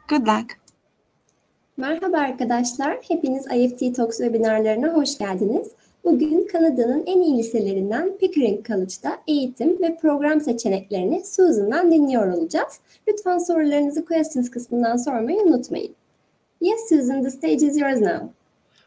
Good luck. Merhaba arkadaşlar, hepiniz IEFT Talks webinarlarına hoş geldiniz. Bugün Kanada'nın en iyi liselerinden Pickering College'da eğitim ve program seçeneklerini Susan'dan dinliyor olacağız. Lütfen sorularınızı questions kısmından sormayı unutmayın. Yes, Susan, the stage is yours now.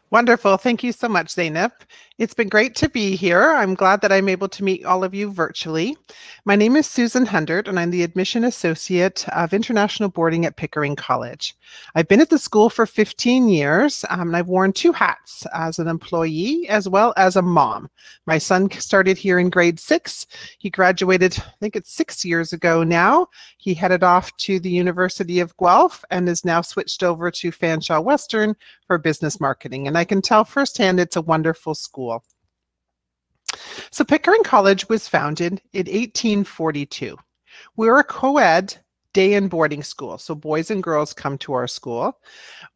Wonderful. Thank you so much, Zeynep. It's been great to be here. I'm glad that I'm able to meet all of you virtually. My name is Susan Hundert, and I'm the Admission Associate of International Boarding at Pickering College. I've been at the school for 15 years, and I've worn two hats as an employee as well as a mom. My son started here in grade 6. He graduated, I think it's 6 years ago now. He headed off to the University of Guelph and is now switched over to Fanshawe Western for business marketing. And I can tell firsthand it's a wonderful school. So Pickering College was founded in 1842. We're a co-ed day and boarding school, so boys and girls come to our school.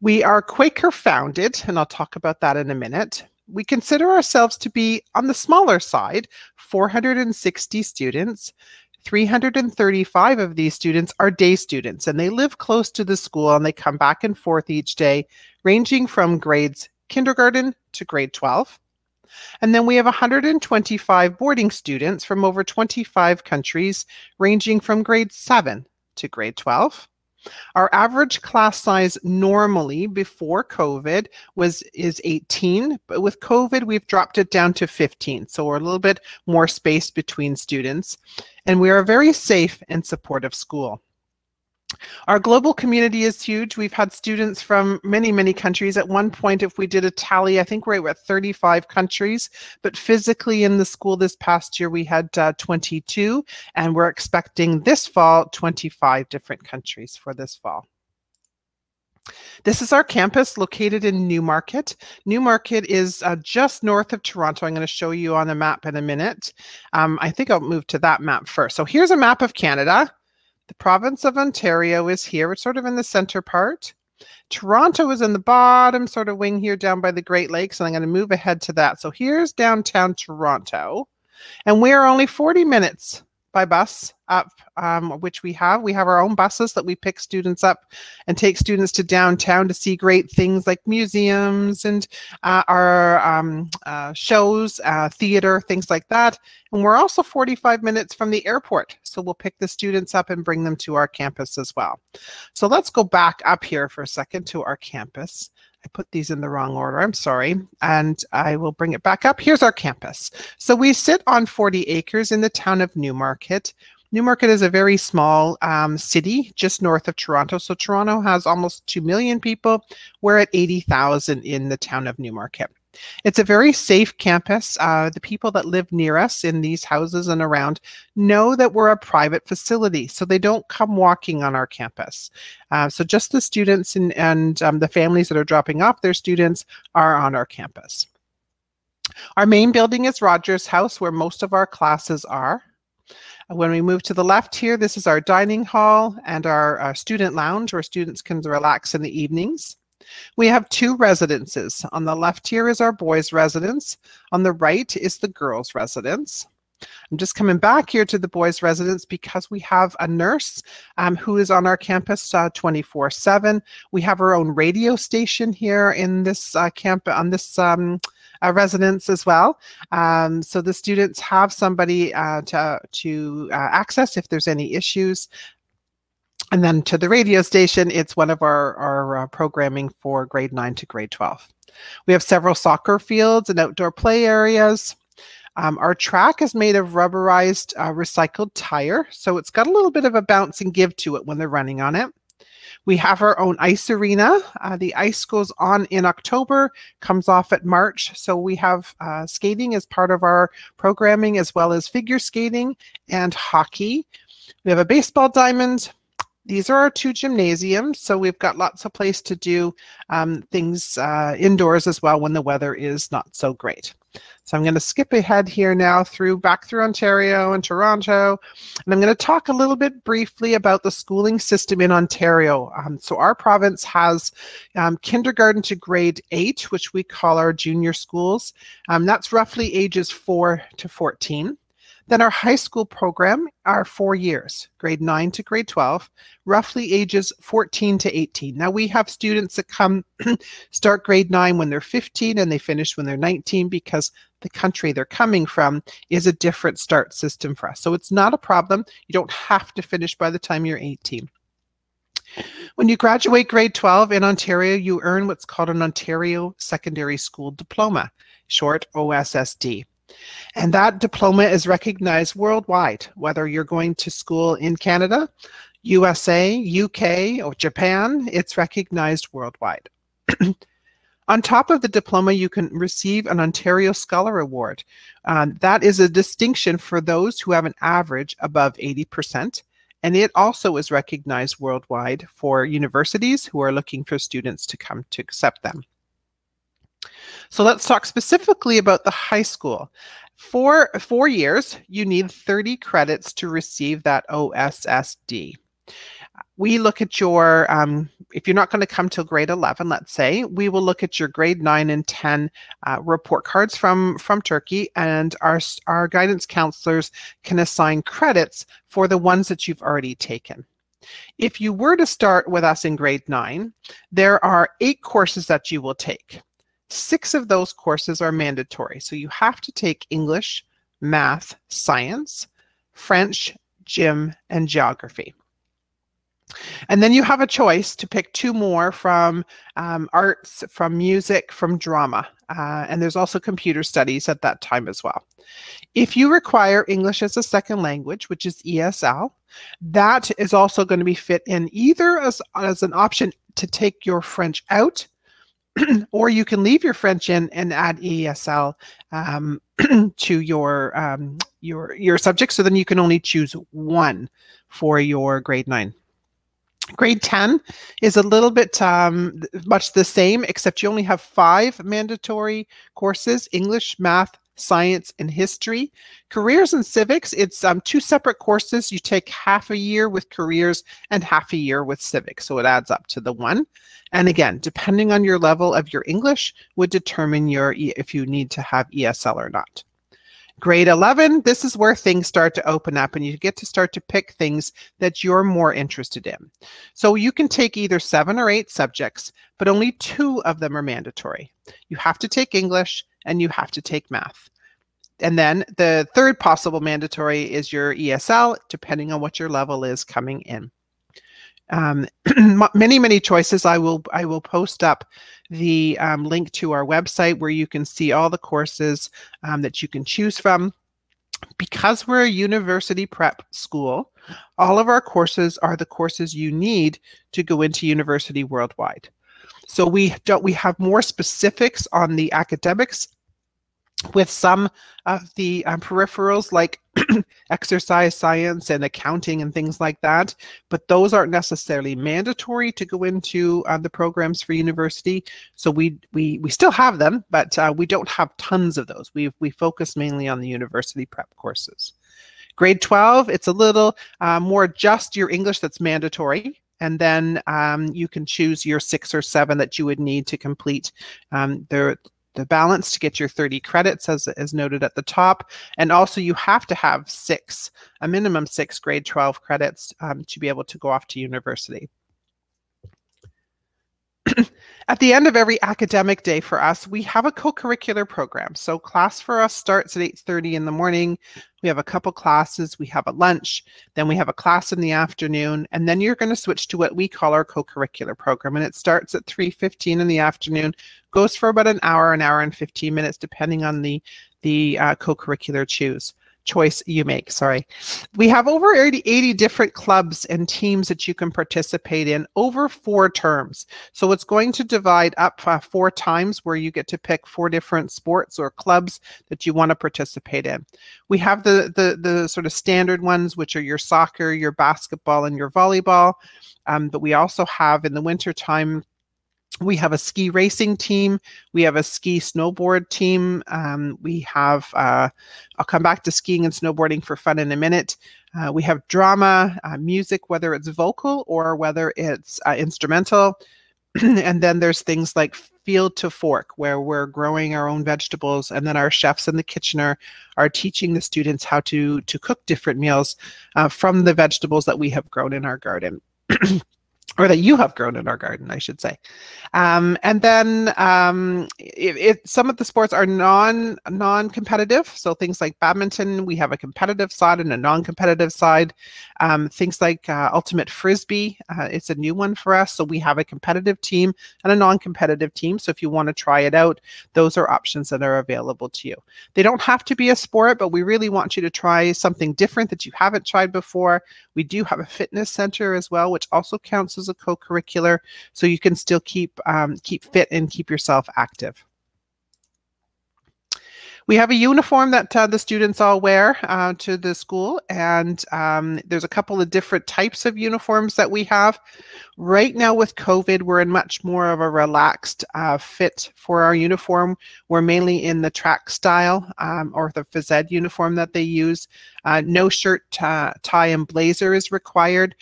We are Quaker founded, and I'll talk about that in a minute. We consider ourselves to be on the smaller side, 460 students. 335 of these students are day students, and they live close to the school, and they come back and forth each day, ranging from grades kindergarten to grade 12. And then we have 125 boarding students from over 25 countries, ranging from grade 7 to grade 12. Our average class size normally before COVID is 18, but with COVID, we've dropped it down to 15. So we're a little bit more space between students, and we are a very safe and supportive school. Our global community is huge. We've had students from many, many countries. At one point, if we did a tally, I think we're at 35 countries, but physically in the school this past year, we had 22, and we're expecting this fall 25 different countries for this fall. This is our campus located in Newmarket. Newmarket is just north of Toronto. I'm going to show you on a map in a minute. I think I'll move to that map first. So here's a map of Canada. The province of Ontario is here. It's sort of in the center part. Toronto is in the bottom sort of wing here down by the Great Lakes, and I'm going to move ahead to that. So here's downtown Toronto, and we are only 40 minutes by bus up, which we have. We have our own buses that we pick students up and take students to downtown to see great things like museums and our shows, theater, things like that. And we're also 45 minutes from the airport. So we'll pick the students up and bring them to our campus as well. So let's go back up here for a second to our campus. I put these in the wrong order, I'm sorry, and I will bring it back up. Here's our campus. So we sit on 40 acres in the town of Newmarket. Newmarket is a very small city just north of Toronto. So Toronto has almost 2 million people. We're at 80,000 in the town of Newmarket. It's a very safe campus. The people that live near us in these houses and around know that we're a private facility, so they don't come walking on our campus. So just the students and the families that are dropping off their students are on our campus. Our main building is Rogers House, where most of our classes are. When we move to the left here, this is our dining hall and our student lounge, where students can relax in the evenings. We have two residences. On the left here is our boys' residence. On the right is the girls' residence. I'm just coming back here to the boys' residence because we have a nurse who is on our campus 24/7. We have our own radio station here in this residence as well. So the students have somebody to access if there's any issues. And then to the radio station, it's one of our programming for grade 9 to grade 12. We have several soccer fields and outdoor play areas. Our track is made of rubberized recycled tire, so it's got a little bit of a bounce and give to it when they're running on it. We have our own ice arena. The ice goes on in October, comes off at March. So we have skating as part of our programming, as well as figure skating and hockey. We have a baseball diamond. These are our two gymnasiums, so we've got lots of place to do things indoors as well when the weather is not so great. So I'm going to skip ahead here now back through Ontario and Toronto, and I'm going to talk a little bit briefly about the schooling system in Ontario. So our province has kindergarten to grade 8, which we call our junior schools. That's roughly ages 4 to 14. Then our high school program are 4 years, grade 9 to grade 12, roughly ages 14 to 18. Now we have students that come start grade 9 when they're 15 and they finish when they're 19 because the country they're coming from is a different start system for us. So it's not a problem. You don't have to finish by the time you're 18. When you graduate grade 12 in Ontario, you earn what's called an Ontario Secondary School Diploma, short OSSD. And that diploma is recognized worldwide, whether you're going to school in Canada, USA, UK, or Japan, it's recognized worldwide. On top of the diploma, you can receive an Ontario Scholar Award. That is a distinction for those who have an average above 80%. And it also is recognized worldwide for universities who are looking for students to come to accept them. So let's talk specifically about the high school. For 4 years, you need 30 credits to receive that OSSD. We look at your, if you're not going to come till grade 11, let's say, we will look at your grade 9 and 10 report cards from Turkey, and our guidance counselors can assign credits for the ones that you've already taken. If you were to start with us in grade 9, there are 8 courses that you will take. 6 of those courses are mandatory. So you have to take English, math, science, French, gym, and geography. And then you have a choice to pick 2 more from arts, from music, from drama. And there's also computer studies at that time as well. If you require English as a second language, which is ESL, that is also going to be fit in either as an option to take your French out, or you can leave your French in and add ESL to your subject. So then you can only choose 1 for your grade 9. Grade 10 is a little bit much the same, except you only have 5 mandatory courses: English, math, science, and history. Careers and civics, it's 2 separate courses. You take half a year with careers and half a year with civics. So it adds up to the 1. And again, depending on your level of your English would determine if you need to have ESL or not. Grade 11, this is where things start to open up and you get to start to pick things that you're more interested in. So you can take either 7 or 8 subjects, but only 2 of them are mandatory. You have to take English and you have to take math. And then the third possible mandatory is your ESL, depending on what your level is coming in. Many choices. I will post up the link to our website where you can see all the courses that you can choose from. Because we're a university prep school, all of our courses are the courses you need to go into university worldwide. So we have more specifics on the academics with some of the peripherals like exercise science and accounting and things like that, but those aren't necessarily mandatory to go into the programs for university. So we still have them, but we don't have tons of those. We focus mainly on the university prep courses. Grade 12, it's a little more just your English that's mandatory. And then you can choose your 6 or 7 that you would need to complete the balance to get your 30 credits as noted at the top. And also you have to have a minimum 6 grade 12 credits to be able to go off to university. At the end of every academic day for us, we have a co-curricular program. So class for us starts at 8:30 in the morning. We have a couple classes, we have a lunch, then we have a class in the afternoon, and then you're going to switch to what we call our co-curricular program. And it starts at 3:15 in the afternoon, goes for about an hour and 15 minutes, depending on the co-curricular choice you make, sorry. We have over 80 different clubs and teams that you can participate in over 4 terms. So it's going to divide up 4 times where you get to pick 4 different sports or clubs that you want to participate in. We have the sort of standard ones, which are your soccer, your basketball, and your volleyball. But we also have in the wintertime, we have a ski racing team. We have a ski snowboard team. We have, I'll come back to skiing and snowboarding for fun in a minute. We have drama, music, whether it's vocal or whether it's instrumental. And then there's things like field to fork, where we're growing our own vegetables, and then our chefs in the kitchen are teaching the students how to cook different meals from the vegetables that we have grown in our garden. Or that you have grown in our garden, I should say. And then some of the sports are non-competitive. So things like badminton, we have a competitive side and a non-competitive side. Things like ultimate frisbee, it's a new one for us. So we have a competitive team and a non-competitive team. So if you want to try it out, those are options that are available to you. They don't have to be a sport, but we really want you to try something different that you haven't tried before. We do have a fitness center as well, which also counts as a co-curricular, so you can still keep fit and keep yourself active. We have a uniform that the students all wear to the school, and there's a couple of different types of uniforms that we have. Right now with COVID, we're in much more of a relaxed fit for our uniform. We're mainly in the track style or the phys ed uniform that they use. No shirt, tie, and blazer is required.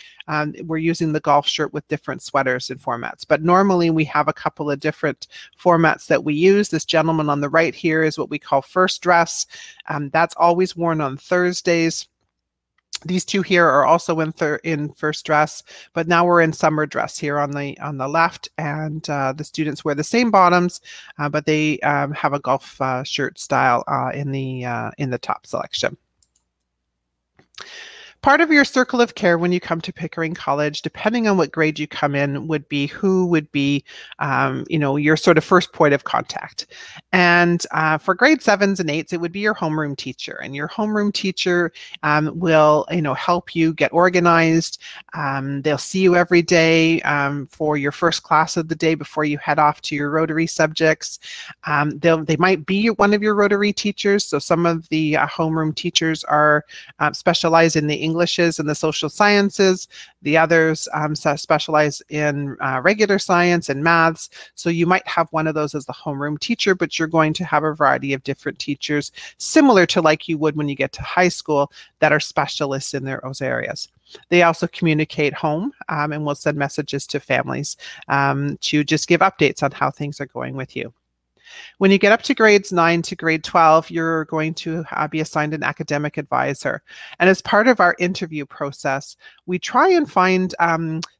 We're using the golf shirt with different sweaters and formats. But normally we have a couple of different formats that we use. This gentleman on the right here is what we call first dress. That's always worn on Thursdays. These two here are also in first dress, but now we're in summer dress here on the left, and the students wear the same bottoms, but they have a golf shirt style in the top selection. Part of your circle of care when you come to Pickering College, depending on what grade you come in, would be who would be, your sort of first point of contact. And for grade 7s and 8s, it would be your homeroom teacher. And your homeroom teacher will, help you get organized. They'll see you every day for your first class of the day before you head off to your Rotary subjects. They might be one of your Rotary teachers. So some of the homeroom teachers are specialized in the Englishes and the social sciences. The others specialize in regular science and maths. So you might have one of those as the homeroom teacher, but you're going to have a variety of different teachers, similar to like you would when you get to high school, that are specialists in those areas. They also communicate home and will send messages to families to just give updates on how things are going with you. When you get up to grades 9 to grade 12, you're going to be assigned an academic advisor. And as part of our interview process, we try and find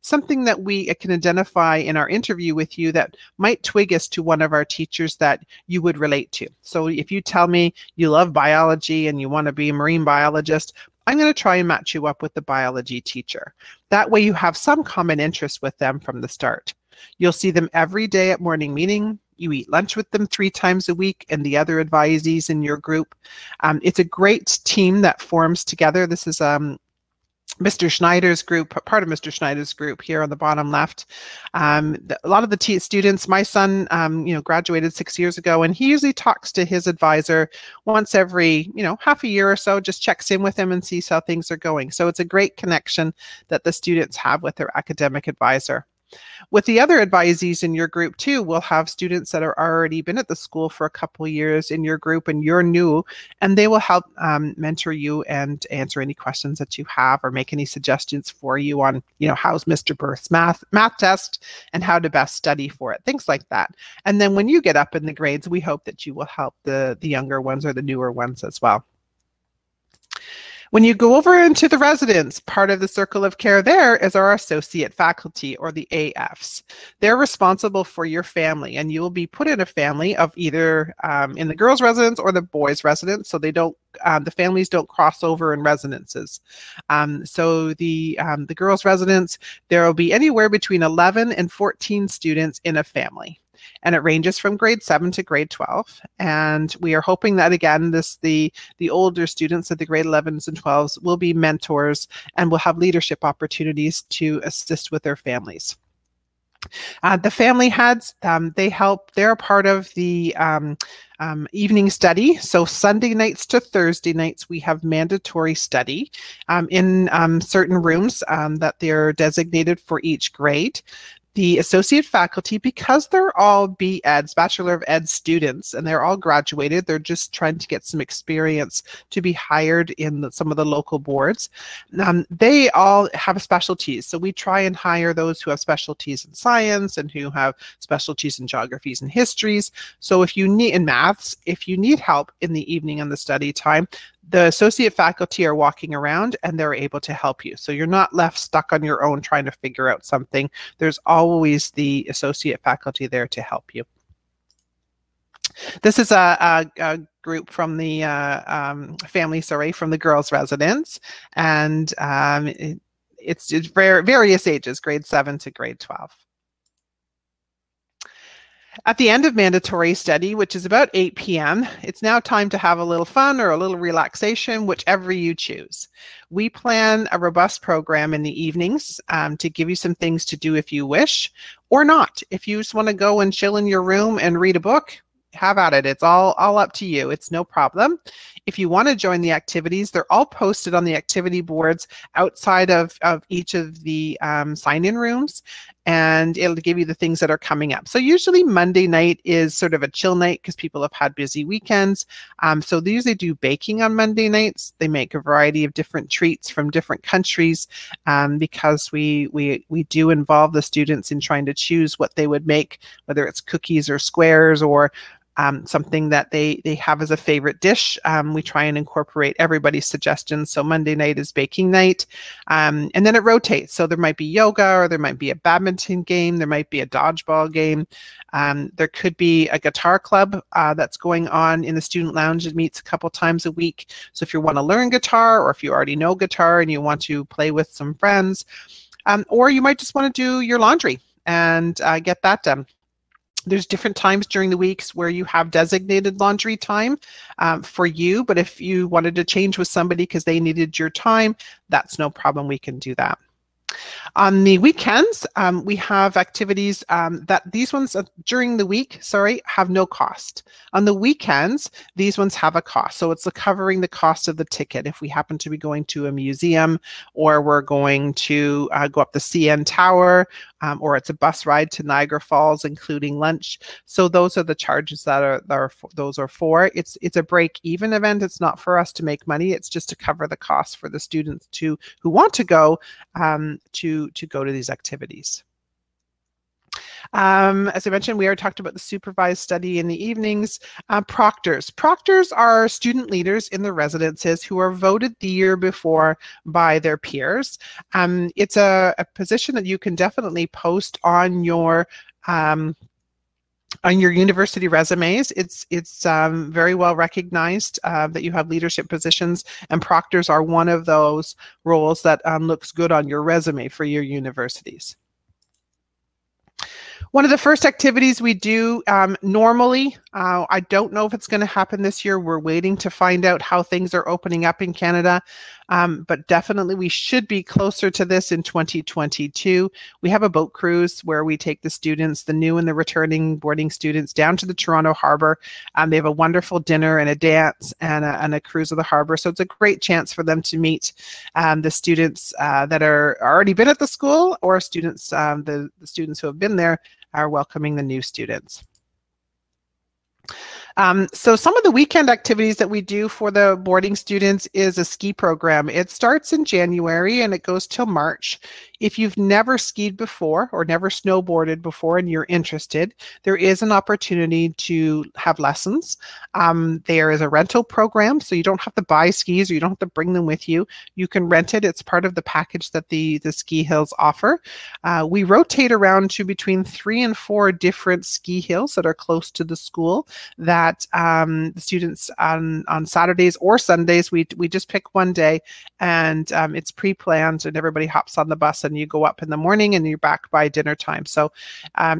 something that we can identify in our interview with you that might twig us to one of our teachers that you would relate to. So if you tell me you love biology and you want to be a marine biologist, I'm going to try and match you up with the biology teacher. That way you have some common interest with them from the start. You'll see them every day at morning meeting. You eat lunch with them 3 times a week and the other advisees in your group. It's a great team that forms together. This is Mr. Schneider's group, part of Mr. Schneider's group here on the bottom left. A lot of the students, my son, graduated 6 years ago, and he usually talks to his advisor once every, half a year or so, just checks in with him and sees how things are going. So it's a great connection that the students have with their academic advisor. With the other advisees in your group too, we'll have students that are already been at the school for a couple of years in your group and you're new, and they will help mentor you and answer any questions that you have or make any suggestions for you on, how's Mr. Birth's math test and how to best study for it, things like that. And then when you get up in the grades, we hope that you will help the younger ones or the newer ones as well. When you go over into the residence, part of the circle of care there is our associate faculty, or the AFs. They're responsible for your family, and you will be put in a family of either in the girls' residence or the boys' residence, so they don't, the families don't cross over in residences. So the girls' residence, there will be anywhere between 11 and 14 students in a family. And it ranges from grade 7 to grade 12. And we are hoping that, again, the older students of the grade 11s and 12s will be mentors and will have leadership opportunities to assist with their families. The family heads, they're a part of the evening study. So Sunday nights to Thursday nights, we have mandatory study in certain rooms that they're designated for each grade. The associate faculty, because they're all BEds, Bachelor of Ed students, and they're all graduated, they're just trying to get some experience to be hired in some of the local boards. They all have specialties. So we try and hire those who have specialties in science and who have specialties in geographies and histories. So if you need, in maths, if you need help in the evening and the study time, the associate faculty are walking around and they're able to help you. So you're not left stuck on your own trying to figure out something. There's always the associate faculty there to help you. This is a group from the family, from the girls' residence, and it's various ages, grade 7 to grade 12. At the end of mandatory study, which is about 8 p.m., it's now time to have a little fun or a little relaxation, whichever you choose. We plan a robust program in the evenings to give you some things to do if you wish, or not. If you just want to go and chill in your room and read a book, have at it. It's all up to you. It's no problem. If you want to join the activities, they're all posted on the activity boards outside of each of the sign-in rooms, and it'll give you the things that are coming up. So usually Monday night is sort of a chill night because people have had busy weekends. So they usually do baking on Monday nights. They make a variety of different treats from different countries because we do involve the students in trying to choose what they would make, whether it's cookies or squares or something that they have as a favorite dish. We try and incorporate everybody's suggestions. So Monday night is baking night, and then it rotates. So there might be yoga, or there might be a badminton game, there might be a dodgeball game. There could be a guitar club that's going on in the student lounge. It meets a couple times a week. So if you want to learn guitar, or if you already know guitar and you want to play with some friends, or you might just want to do your laundry and get that done. There's different times during the weeks where you have designated laundry time for you, but if you wanted to change with somebody because they needed your time, that's no problem. We can do that. On the weekends, we have activities that these ones during the week, have no cost. On the weekends, these ones have a cost. So it's covering the cost of the ticket. If we happen to be going to a museum, or we're going to go up the CN Tower, or it's a bus ride to Niagara Falls, including lunch. So those are the charges that those are for. It's a break-even event. It's not for us to make money. It's just to cover the cost for the students who want to go to go to these activities. As I mentioned, we already talked about the supervised study in the evenings. Proctors. Proctors are student leaders in the residences who are voted the year before by their peers. It's a position that you can definitely post on your university resumes. It's very well recognized that you have leadership positions, and proctors are one of those roles that looks good on your resume for your universities. One of the first activities we do normally, I don't know if it's going to happen this year. We're waiting to find out how things are opening up in Canada, but definitely we should be closer to this in 2022. We have a boat cruise where we take the students, the new and the returning boarding students, down to the Toronto Harbour. They have a wonderful dinner and a dance and a cruise of the harbour. So it's a great chance for them to meet the students that are already been at the school, or students, the students who have been there are welcoming the new students. So some of the weekend activities that we do for the boarding students is a ski program. It starts in January and it goes till March. If you've never skied before or never snowboarded before and you're interested, there is an opportunity to have lessons. There is a rental program, so you don't have to buy skis or you don't have to bring them with you. You can rent it. It's part of the package that the ski hills offer. We rotate around to between 3 and 4 different ski hills that are close to the school that the students on Saturdays or Sundays, we just pick one day, and it's pre-planned, and everybody hops on the bus and you go up in the morning and you're back by dinner time. So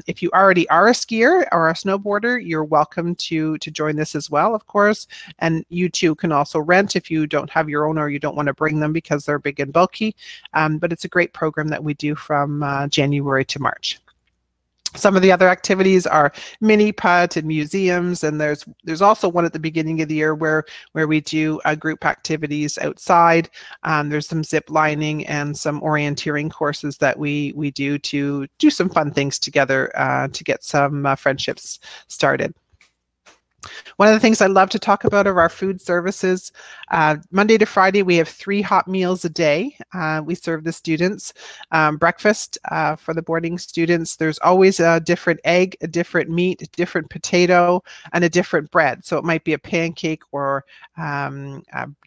if you already are a skier or a snowboarder, you're welcome to join this as well, of course. And you too can also rent if you don't have your own or you don't want to bring them because they're big and bulky. But it's a great program that we do from January to March. Some of the other activities are mini putt and museums, and there's also one at the beginning of the year where we do group activities outside. There's some zip lining and some orienteering courses that we do to do some fun things together to get some friendships started. One of the things I love to talk about are our food services. Monday to Friday, we have 3 hot meals a day. We serve the students. Breakfast for the boarding students, there's always a different egg, a different meat, a different potato, and a different bread. So it might be a pancake or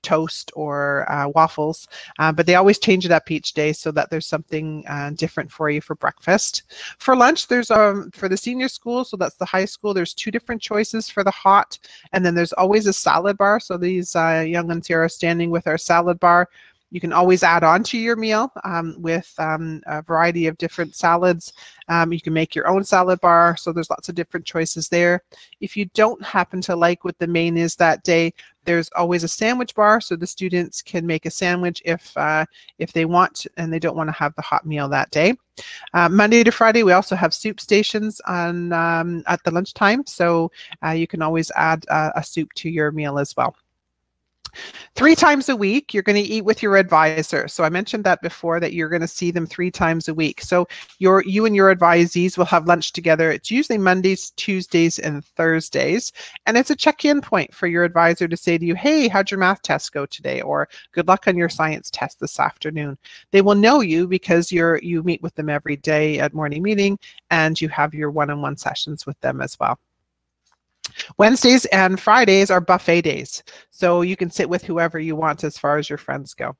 toast or waffles, but they always change it up each day so that there's something different for you for breakfast. For lunch, there's for the senior school, so that's the high school, there's 2 different choices for the hot, and then there's always a salad bar. So these young ones here are standing with our salad bar. You can always add on to your meal with a variety of different salads. You can make your own salad bar, so there's lots of different choices there. If you don't happen to like what the main is that day, there's always a sandwich bar, so the students can make a sandwich if they want and they don't want to have the hot meal that day. Monday to Friday, we also have soup stations on at the lunchtime, so you can always add a soup to your meal as well. 3 times a week, you're going to eat with your advisor. So I mentioned that before, that you're going to see them 3 times a week. So you and your advisees will have lunch together. It's usually Mondays, Tuesdays, and Thursdays. And it's a check-in point for your advisor to say to you, hey, how'd your math test go today? Or good luck on your science test this afternoon. They will know you because you meet with them every day at morning meeting, and you have your one-on-one sessions with them as well. Wednesdays and Fridays are buffet days, so you can sit with whoever you want as far as your friends go.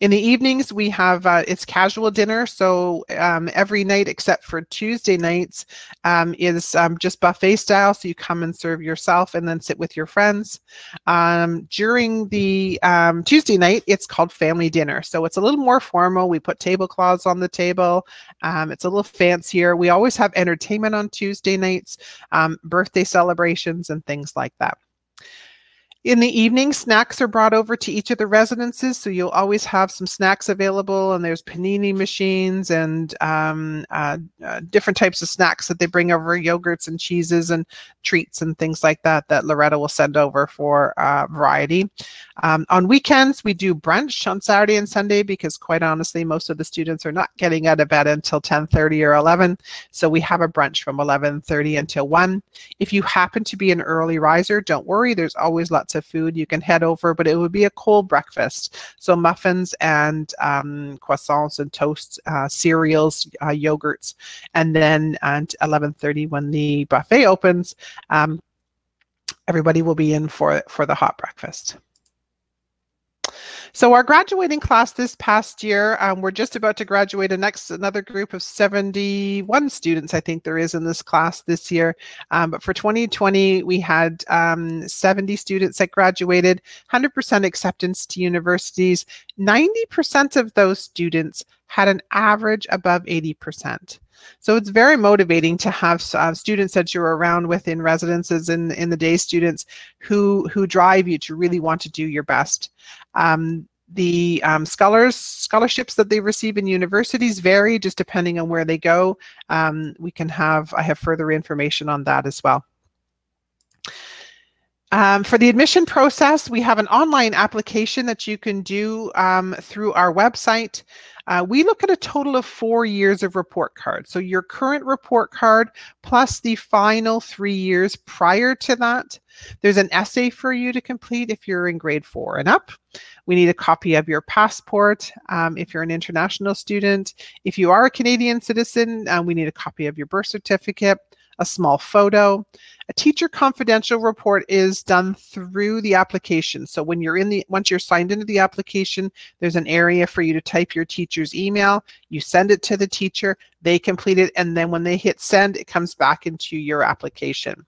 In the evenings, we have it's casual dinner, so every night except for Tuesday nights is just buffet style, so you come and serve yourself and then sit with your friends. During the Tuesday night, it's called family dinner, so it's a little more formal. We put tablecloths on the table. It's a little fancier. We always have entertainment on Tuesday nights, birthday celebrations, and things like that. In the evening, snacks are brought over to each of the residences, so you'll always have some snacks available, and there's panini machines and different types of snacks that they bring over, yogurts and cheeses and treats and things like that Loretta will send over for variety. On weekends, we do brunch on Saturday and Sunday because, quite honestly, most of the students are not getting out of bed until 10:30 or 11, so we have a brunch from 11:30 until 1. If you happen to be an early riser, don't worry, there's always lots of food. You can head over, but it would be a cold breakfast. So muffins and croissants and toasts, cereals, yogurts, and then at 11:30 when the buffet opens, everybody will be in for the hot breakfast. So our graduating class this past year, we're just about to graduate another group of 71 students, I think there is in this class this year. But for 2020, we had 70 students that graduated, 100% acceptance to universities. 90% of those students had an average above 80%. So it's very motivating to have students that you're around with in residences and in the day students who drive you to really want to do your best. The scholarships that they receive in universities vary just depending on where they go. I have further information on that as well. For the admission process, we have an online application that you can do through our website. We look at a total of 4 years of report card. So your current report card plus the final 3 years prior to that. There's an essay for you to complete if you're in grade 4 and up. We need a copy of your passport if you're an international student. If you are a Canadian citizen, we need a copy of your birth certificate, a small photo. A teacher confidential report is done through the application. So when once you're signed into the application, there's an area for you to type your teacher's email. You send it to the teacher, they complete it, and then when they hit send, it comes back into your application.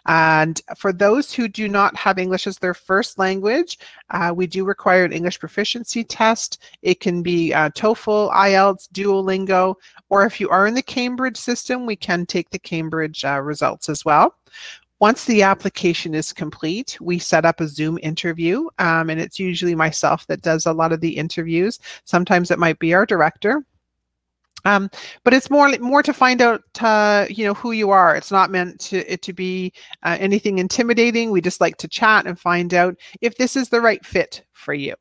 And for those who do not have English as their first language, we do require an English proficiency test. It can be TOEFL, IELTS, Duolingo, or if you are in the Cambridge system, we can take the Cambridge results as well. Once the application is complete, we set up a Zoom interview, and it's usually myself that does a lot of the interviews. Sometimes it might be our director. But it's more to find out, who you are. It's not meant to be anything intimidating. We just like to chat and find out if this is the right fit for you.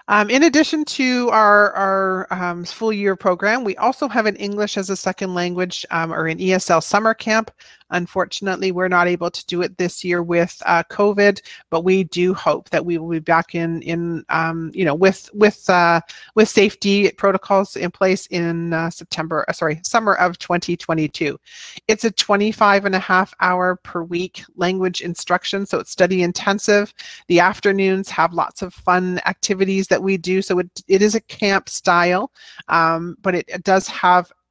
In addition to our full year program, we also have an English as a second language or an ESL summer camp. Unfortunately, we're not able to do it this year with COVID, but we do hope that we will be back in with safety protocols in place in summer of 2022. It's a 25.5-hour per week language instruction, so it's study intensive. The afternoons have lots of fun activities that we do, so it is a camp style, but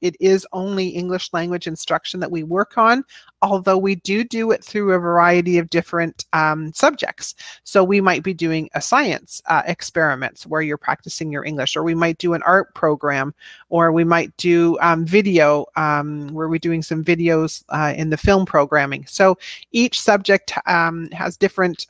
it is only English language instruction that we work on, although we do it through a variety of different subjects. So we might be doing a science experiments where you're practicing your English, or we might do an art program, or we might do video where we're doing some videos in the film programming. So each subject has different,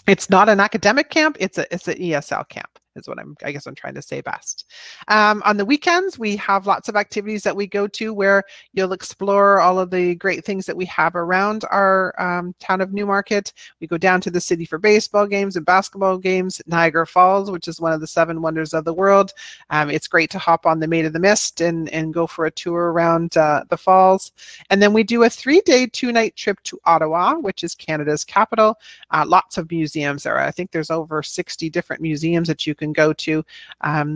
it's not an academic camp, it's an ESL camp. Is what I guess I'm trying to say best. On the weekends, we have lots of activities that we go to where you'll explore all of the great things that we have around our town of Newmarket. We go down to the city for baseball games and basketball games, Niagara Falls, which is one of the 7 wonders of the world. It's great to hop on the Maid of the Mist and go for a tour around the falls. And then we do a 3-day, 2-night trip to Ottawa, which is Canada's capital. Lots of museums there. I think there's over 60 different museums that you can go to.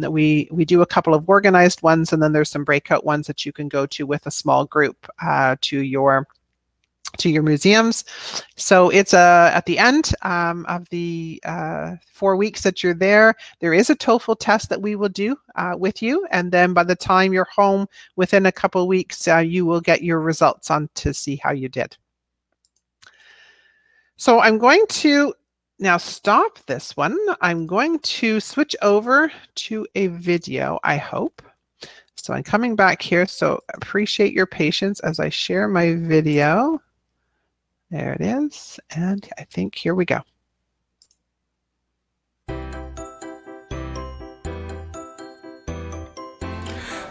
We do a couple of organized ones, and then there's some breakout ones that you can go to with a small group to your museums. So it's at the end of the 4 weeks that you're there, there is a TOEFL test that we will do with you, and then by the time you're home within a couple of weeks, you will get your results on to see how you did. So I'm going to now stop this one. I'm going to switch over to a video, I hope. So I'm coming back here, so appreciate your patience as I share my video. There it is, and I think here we go.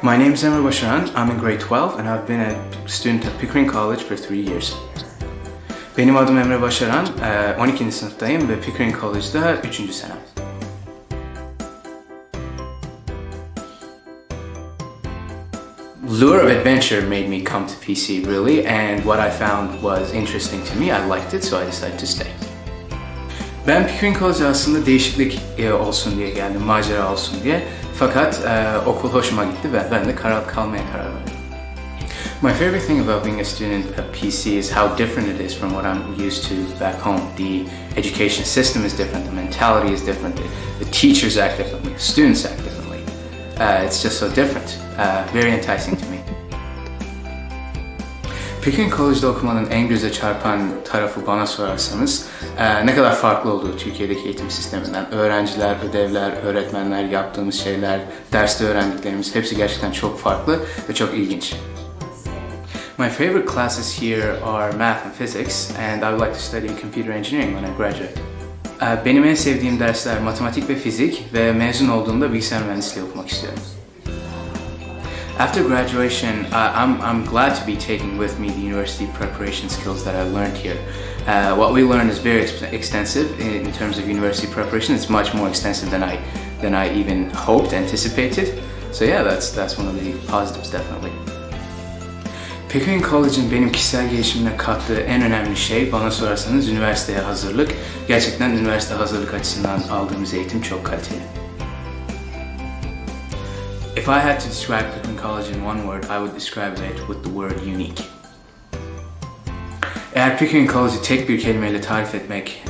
My name is Emre Başaran. I'm in grade 12 and I've been a student at Pickering College for 3 years. Benim adım Emre Başaran, 12. sınıftayım ve Pickering College'da 3. senem. Lure of adventure made me come to PC really, and what I found was interesting to me. I liked it, so I decided to stay. Ben Pickering College'a aslında değişiklik olsun diye geldim, macera olsun diye. Fakat okul hoşuma gitti ve ben de kalmaya karar verdim. My favorite thing about being a student at PC is how different it is from what I'm used to back home. The education system is different, the mentality is different, the teachers act differently, the students act differently. It's just so different, very enticing to me. Pickering College'da okumanın en göze çarpan tarafı bana sorarsanız ne kadar farklı olduğu Türkiye'deki eğitim sisteminden. Öğrenciler, ödevler, öğretmenler, yaptığımız şeyler, derste öğrendiklerimiz hepsi gerçekten çok farklı ve çok ilginç. My favorite classes here are math and physics, and I would like to study computer engineering when I graduate. Benim en sevdiğim dersler matematik ve fizik ve mezun olduğumda bilgisayar mühendisliği okumak istiyorum. After graduation, I'm glad to be taking with me the university preparation skills that I learned here. What we learned is very extensive in terms of university preparation. It's much more extensive than I even hoped, anticipated. So yeah, that's one of the positives definitely. Pickering College'in benim kişisel gelişimine kattığı en önemli şey bana sorarsanız üniversiteye hazırlık. Gerçekten üniversite hazırlık açısından aldığımız eğitim çok kaliteli. If I had to describe Pickering College in one word, I would describe it with the word unique. Eğer Pickering College'ı tek bir kelimeyle tarif etmek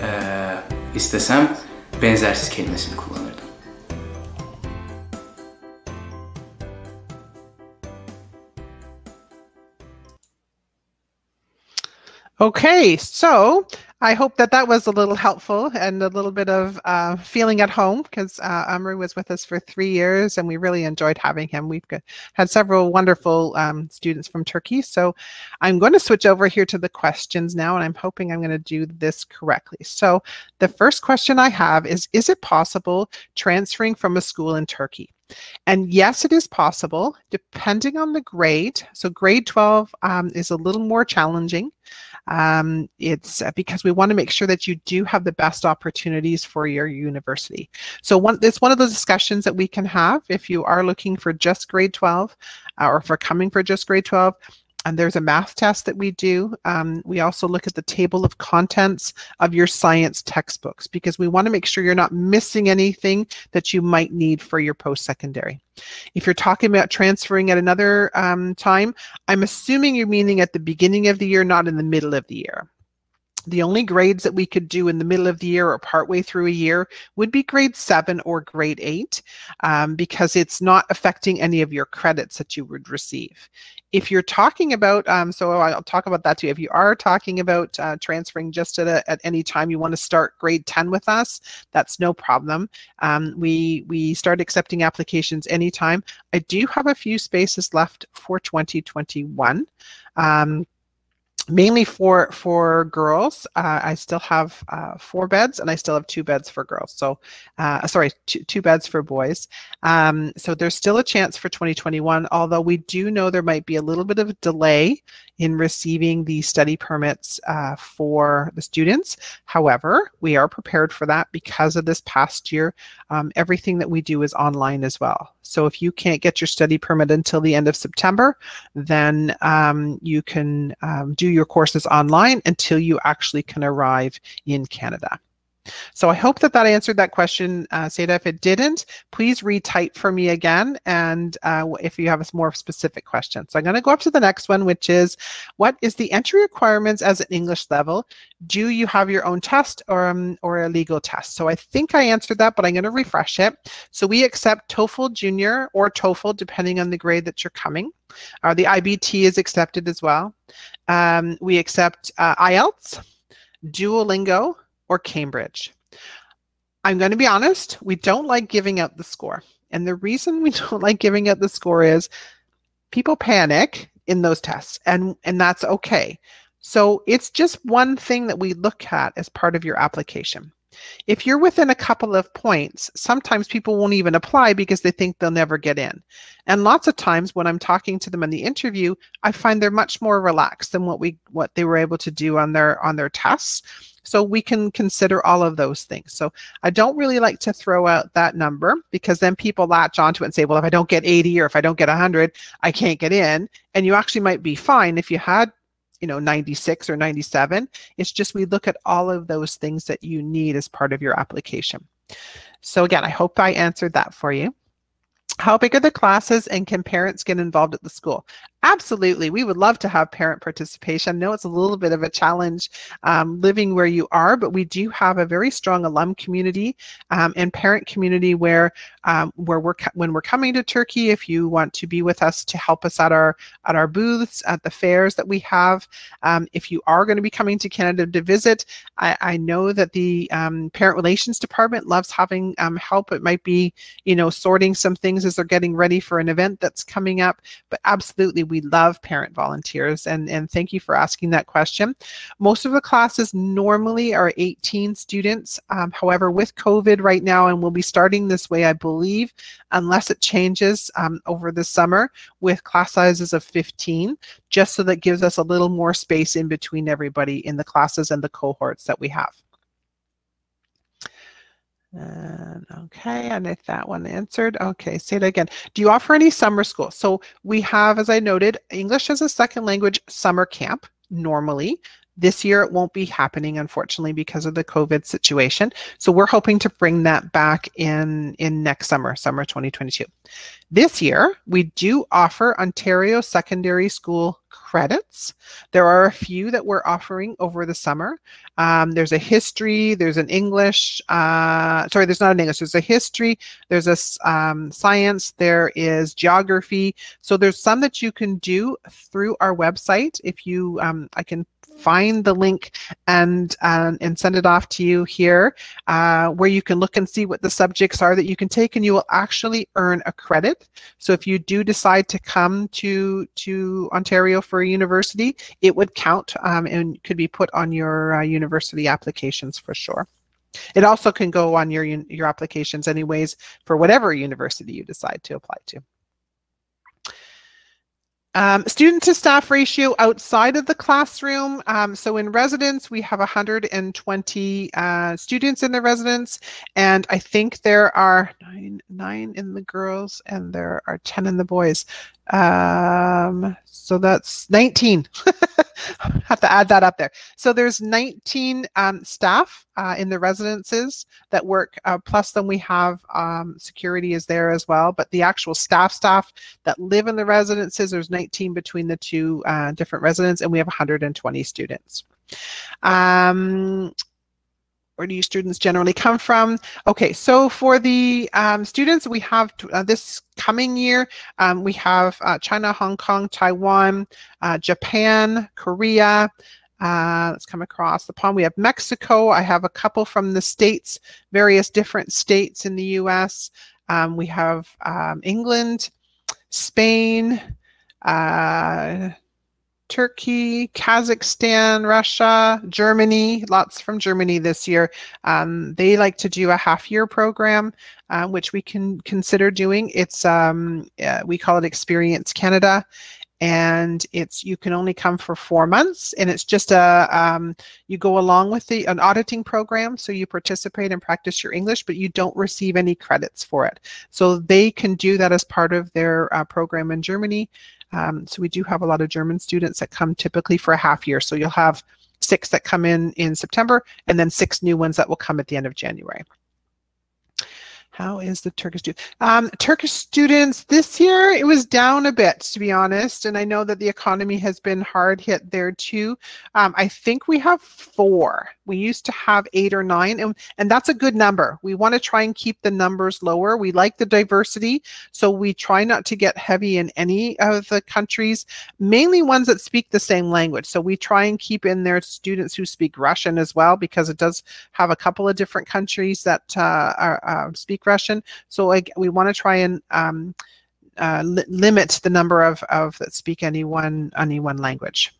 istesem, benzersiz kelimesini kullanırdım. Okay, so I hope that was a little helpful and a little bit of feeling at home, because Amru was with us for 3 years and we really enjoyed having him. We've had several wonderful students from Turkey. So I'm going to switch over here to the questions now, and I'm hoping I'm going to do this correctly. So the first question I have is it possible transferring from a school in Turkey? And yes, it is possible, depending on the grade. So grade 12 is a little more challenging. It's because we want to make sure that you do have the best opportunities for your university. So it's one of those discussions that we can have if you are looking for just grade 12 or if you're coming for just grade 12. And there's a math test that we do. We also look at the table of contents of your science textbooks because we want to make sure you're not missing anything that you might need for your post-secondary. If you're talking about transferring at another time, I'm assuming you're meaning at the beginning of the year, not in the middle of the year. The only grades that we could do in the middle of the year or partway through a year would be grade 7 or grade 8 because it's not affecting any of your credits that you would receive. If you're talking about, so I'll talk about that too. If you are talking about transferring just at any time you want to start grade 10 with us, that's no problem. We start accepting applications anytime. I do have a few spaces left for 2021. Mainly for girls. I still have 4 beds and I still have 2 beds for girls. So, sorry, two beds for boys. So there's still a chance for 2021, although we do know there might be a little bit of a delay in receiving the study permits for the students. However, we are prepared for that because of this past year. Everything that we do is online as well. So if you can't get your study permit until the end of September, then you can do your courses online until you actually can arrive in Canada. So I hope that answered that question, Seda. If it didn't, please retype for me again, and if you have a more specific question. So I'm going to go up to the next one, which is, what is the entry requirements as an English level? Do you have your own test or a legal test? So I think I answered that, but I'm going to refresh it. So we accept TOEFL Junior or TOEFL, depending on the grade that you're coming. The IBT is accepted as well. We accept IELTS, Duolingo, or Cambridge. I'm going to be honest, we don't like giving out the score. And the reason we don't like giving out the score is people panic in those tests, and that's okay. So it's just one thing that we look at as part of your application. If you're within a couple of points, sometimes people won't even apply because they think they'll never get in. And lots of times when I'm talking to them in the interview, I find they're much more relaxed than what they were able to do on their tests. So we can consider all of those things. So I don't really like to throw out that number because then people latch onto it and say, well, if I don't get 80 or if I don't get 100, I can't get in. And you actually might be fine if you had 96 or 97. It's just we look at all of those things that you need as part of your application. So again, I hope I answered that for you. How big are the classes and can parents get involved at the school? Absolutely. We would love to have parent participation. I know it's a little bit of a challenge living where you are, but we do have a very strong alum community and parent community where when we're coming to Turkey, if you want to be with us to help us at our booths, at the fairs that we have, if you are going to be coming to Canada to visit, I know that the parent relations department loves having help. It might be, sorting some things as they're getting ready for an event that's coming up, but absolutely, we love parent volunteers, and thank you for asking that question. Most of the classes normally are 18 students. However, with COVID right now, and we'll be starting this way, I believe, unless it changes over the summer, with class sizes of 15, just so that gives us a little more space in between everybody in the classes and the cohorts that we have. Okay, and if that one answered, okay, say it again. Do you offer any summer school? So we have, as I noted, English as a second language summer camp normally. This year it won't be happening, unfortunately, because of the COVID situation. So we're hoping to bring that back in next summer 2022. This year, we do offer Ontario secondary school credits. There are a few that we're offering over the summer. There's a history, there's an English, sorry, there's not an English, there's a history, there's a science, there is geography. So there's some that you can do through our website. If you, I can find the link and send it off to you here, where you can look and see what the subjects are that you can take, and you will actually earn a credit. So if you do decide to come to Ontario for a university, it would count and could be put on your university applications for sure. It also can go on your applications anyways for whatever university you decide to apply to. Student to staff ratio outside of the classroom. So in residence, we have 120 students in the residence, and I think there are nine in the girls and there are 10 in the boys. So that's 19. Have to add that up there. So there's 19 staff in the residences that work, plus then we have security is there as well, but the actual staff that live in the residences, there's 19 between the two different residents, and we have 120 students. Where do you students generally come from? Okay, so for the students, we have this coming year, we have China, Hong Kong, Taiwan, Japan, Korea. Let's come across the pond. We have Mexico. I have a couple from the States, various different states in the US. We have England, Spain, Turkey, Kazakhstan, Russia, Germany, lots from Germany this year. They like to do a half-year program, which we can consider doing. It's, we call it Experience Canada, and you can only come for 4 months, and it's just you go along with an auditing program, so you participate and practice your English, but you don't receive any credits for it. So they can do that as part of their program in Germany. So we do have a lot of German students that come typically for a half year. So you'll have 6 that come in September, and then 6 new ones that will come at the end of January. How is the Turkish student? Turkish students this year, it was down a bit, to be honest. And I know that the economy has been hard hit there too. I think we have 4. We used to have 8 or 9, and that's a good number. We want to try and keep the numbers lower. We like the diversity, so we try not to get heavy in any of the countries, mainly ones that speak the same language. So we try and keep in there students who speak Russian as well, because it does have a couple of different countries that speak Russian. So we want to try and limit the number of that speak any one language.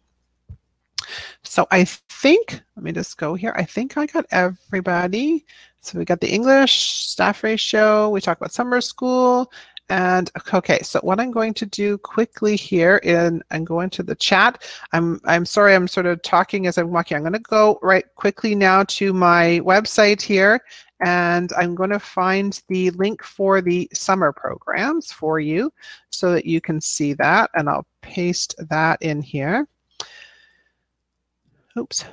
So I think, let me just go here. I think I got everybody. So we got the English staff ratio. We talked about summer school. And okay, so what I'm going to do quickly here is I'm going to the chat. I'm sorry, I'm sort of talking as I'm walking. I'm going to go right quickly now to my website here, and I'm going to find the link for the summer programs for you so that you can see that, and I'll paste that in here. Oops,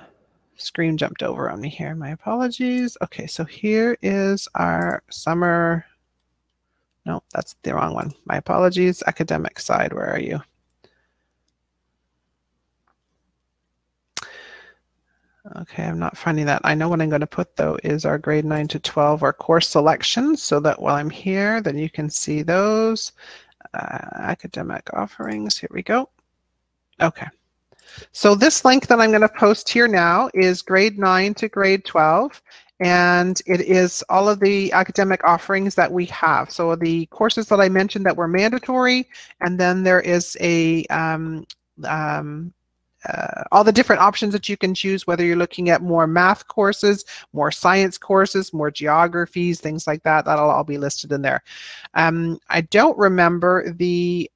screen jumped over on me here. My apologies. Okay, so here is our summer. No, that's the wrong one. My apologies. Academic side, where are you? Okay, I'm not finding that. I know what I'm going to put, though, is our grade 9 to 12, our course selections, so that while I'm here, then you can see those. Academic offerings, here we go. Okay. So this link that I'm going to post here now is grade 9 to grade 12, and it is all of the academic offerings that we have. So the courses that I mentioned that were mandatory, and then there is all the different options that you can choose, whether you're looking at more math courses, more science courses, more geographies, things like that. That'll all be listed in there. I don't remember the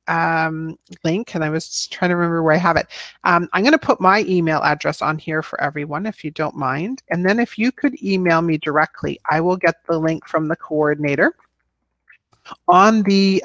link, and I was trying to remember where I have it. I'm going to put my email address on here for everyone, if you don't mind. And then if you could email me directly, I will get the link from the coordinator on the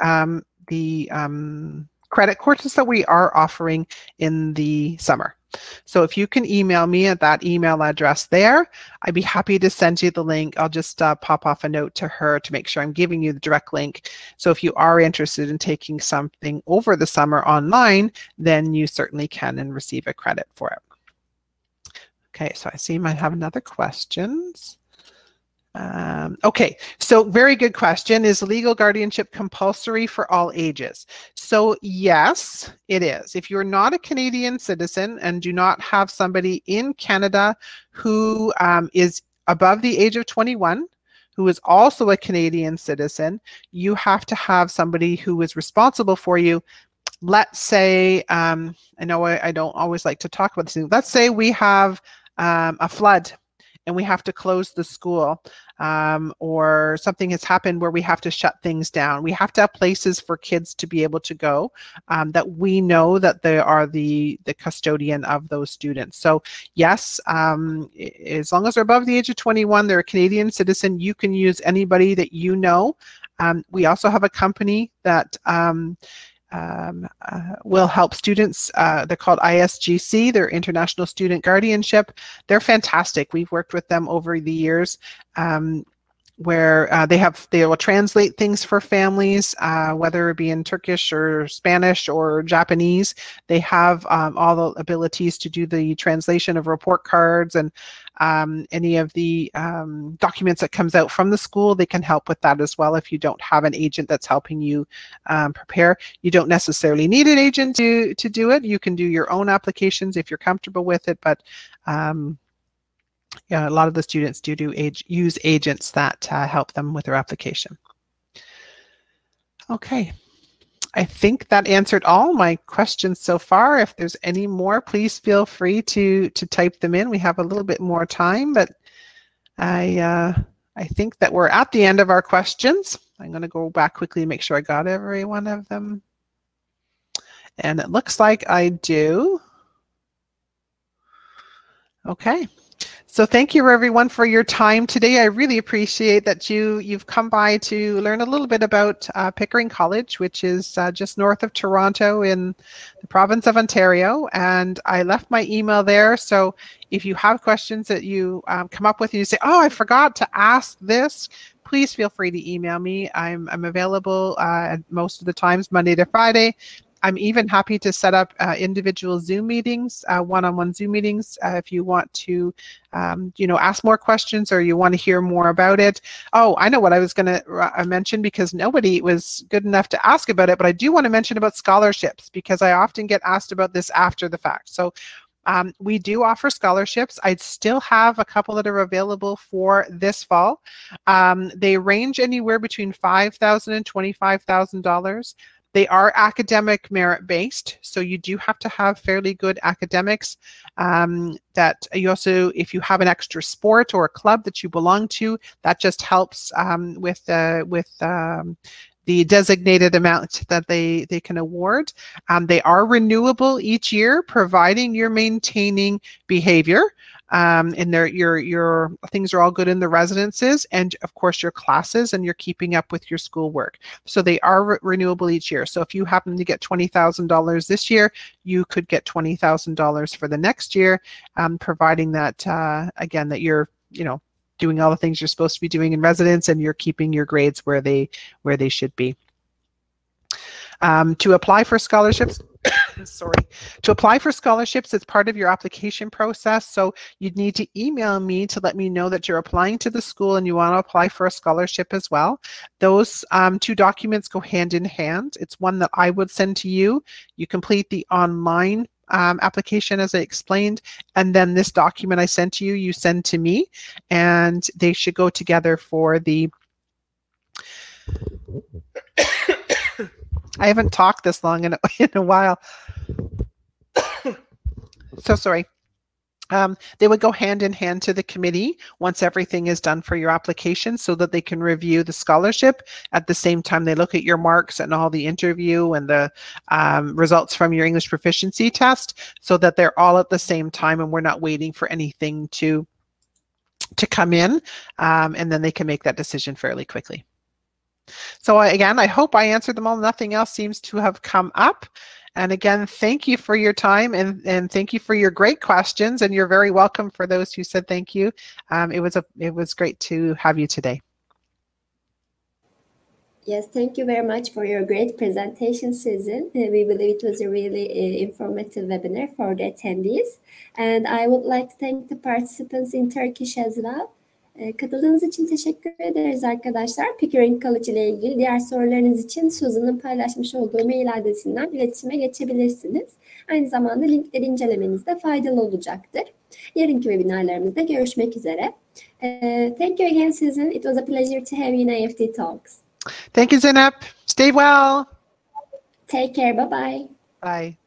credit courses that we are offering in the summer. So if you can email me at that email address there, I'd be happy to send you the link. I'll just pop off a note to her to make sure I'm giving you the direct link. So if you are interested in taking something over the summer online, then you certainly can and receive a credit for it. Okay, so I see I might have another questions. Okay, so very good question. Is legal guardianship compulsory for all ages? So yes, it is. If you're not a Canadian citizen and do not have somebody in Canada who is above the age of 21, who is also a Canadian citizen, you have to have somebody who is responsible for you. Let's say, I know I don't always like to talk about this. Let's say we have a flood, and we have to close the school, or something has happened where we have to shut things down. We have to have places for kids to be able to go, that we know that they are the custodian of those students. So yes, as long as they're above the age of 21, they're a Canadian citizen, you can use anybody that you know. We also have a company that will help students. They're called ISGC, they're International Student Guardianship. They're fantastic. We've worked with them over the years, where they will translate things for families, whether it be in Turkish or Spanish or Japanese. They have all the abilities to do the translation of report cards and any of the documents that comes out from the school. They can help with that as well if you don't have an agent that's helping you prepare. You don't necessarily need an agent to do it. You can do your own applications if you're comfortable with it, but yeah, a lot of the students use agents that help them with their application. Okay, I think that answered all my questions so far. If there's any more, please feel free to type them in. We have a little bit more time, but I think that we're at the end of our questions. I'm going to go back quickly and make sure I got every one of them. And it looks like I do. Okay. So thank you everyone for your time today. I really appreciate that you've come by to learn a little bit about Pickering College, which is just north of Toronto in the province of Ontario. And I left my email there. So if you have questions that you come up with and you say, oh, I forgot to ask this, please feel free to email me. I'm available most of the times, Monday to Friday. I'm even happy to set up individual Zoom meetings, one-on-one Zoom meetings, if you want to, ask more questions or you want to hear more about it. Oh, I know what I was going to mention, because nobody was good enough to ask about it, but I do want to mention about scholarships, because I often get asked about this after the fact. So we do offer scholarships. I still have a couple that are available for this fall. They range anywhere between $5,000 and $25,000. They are academic merit based, so you do have to have fairly good academics. That you also, if you have an extra sport or a club that you belong to, that just helps with the designated amount that they can award. They are renewable each year, providing you're maintaining behavior. And your things are all good in the residences, and of course your classes, and you're keeping up with your schoolwork. So they are renewable each year. So if you happen to get $20,000 this year, you could get $20,000 for the next year, providing that again that you're doing all the things you're supposed to be doing in residence, and you're keeping your grades where they should be. To apply for scholarships, to apply for scholarships, it's part of your application process. So you'd need to email me to let me know that you're applying to the school and you want to apply for a scholarship as well. Those two documents go hand in hand. It's one that I would send to you. You complete the online application as I explained, and then this document I sent to you, you send to me, and they should go together for the I haven't talked this long in a while. So sorry. They would go hand in hand to the committee once everything is done for your application, so that they can review the scholarship. At the same time, they look at your marks and all the interview and the results from your English proficiency test, so that they're all at the same time and we're not waiting for anything to come in, and then they can make that decision fairly quickly. So again, I hope I answered them all. Nothing else seems to have come up. And again, thank you for your time, and thank you for your great questions. And you're very welcome for those who said thank you. It was great to have you today. Yes, thank you very much for your great presentation, Susan. We believe it was a really informative webinar for the attendees. And I would like to thank the participants in Turkish as well. Katıldığınız için teşekkür ederiz arkadaşlar. Pickering College ile ilgili diğer sorularınız için Susan'ın paylaşmış olduğu mail adresinden iletişime geçebilirsiniz. Aynı zamanda linkleri incelemenizde faydalı olacaktır. Yarınki webinarlarımızda görüşmek üzere. Thank you again, Susan. It was a pleasure to have you in IEFT Talks. Thank you, Zeynep. Stay well. Take care. Bye-bye. Bye.